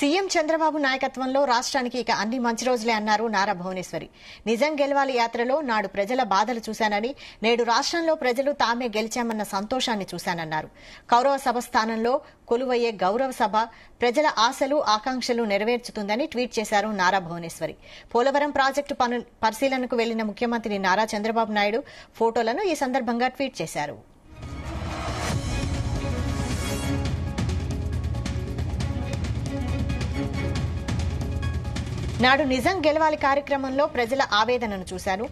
CM Chandrababu నాయకత్వంలో రాష్ట్రానికి ఇక అన్ని మంచి రోజులే అన్నారు నారా భువనేశ్వరి. నిజం గెలవాలి యాత్రలో నాడు ప్రజల బాధలు చూశానని, నేడు రాష్ట్రంలో ప్రజలు తామే గెలిచామన్న సంతోషాన్ని చూశానన్నారు. కౌరవ సభ స్థానంలో కొలువయ్యే గౌరవ సభ ప్రజల ఆశలు ఆకాంక్షలు నెరవేర్చుతుందని ట్వీట్ చేశారు నారా భువనేశ్వరి. పోలవరం ప్రాజెక్టు పరిశీలనకు వెళ్లిన ముఖ్యమంత్రి నారా చంద్రబాబు నాయుడు ఫోటోలను ఈ సందర్భంగా ట్వీట్ చేశారు. నాడు నిజం గెలవాలి కార్యక్రమంలో ప్రజల ఆవేదనను చూశాను,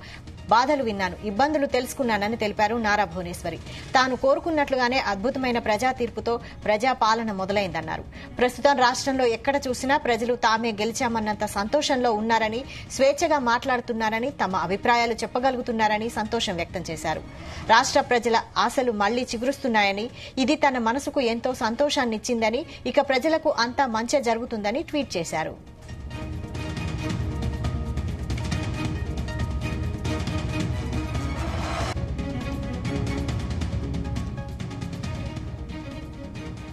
బాధలు విన్నాను, ఇబ్బందులు తెలుసుకున్నానని తెలిపారు నారా భువనేశ్వరి. తాను కోరుకున్నట్లుగానే అద్భుతమైన ప్రజా తీర్పుతో ప్రజా పాలన మొదలైందన్నారు. ప్రస్తుతం రాష్ట్రంలో ఎక్కడ చూసినా ప్రజలు తామే గెలిచామన్నంత సంతోషంలో ఉన్నారని, స్వేచ్ఛగా మాట్లాడుతున్నారని, తమ అభిప్రాయాలు చెప్పగలుగుతున్నారని సంతోషం వ్యక్తం చేశారు. రాష్ట్ర ప్రజల ఆశలు మళ్లీ చిగురుస్తున్నాయని, ఇది తన మనసుకు ఎంతో సంతోషాన్నిచ్చిందని, ఇక ప్రజలకు అంతా మంచి జరుగుతుందని ట్వీట్ చేశారు.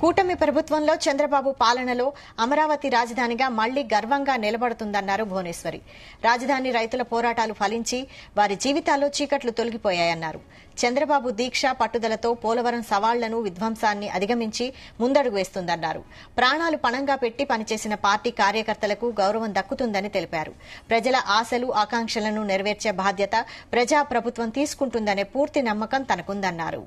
కూటమి ప్రభుత్వంలో చంద్రబాబు పాలనలో అమరావతి రాజధానిగా మళ్లీ గర్వంగా నిలబడుతుందన్నారు భువనేశ్వరి. రాజధాని రైతుల పోరాటాలు ఫలించి వారి జీవితాల్లో చీకట్లు తొలగిపోయాయన్నారు. చంద్రబాబు దీక్ష పట్టుదలతో పోలవరం సవాళ్లను, విధ్వంసాన్ని అధిగమించి ముందడుగు వేస్తుందన్నారు. ప్రాణాలు పణంగా పెట్టి పనిచేసిన పార్టీ కార్యకర్తలకు గౌరవం దక్కుతుందని తెలిపారు. ప్రజల ఆశలు ఆకాంక్షలను నెరవేర్చే బాధ్యత ప్రజాప్రభుత్వం తీసుకుంటుందనే పూర్తి నమ్మకం తనకుందన్నారు.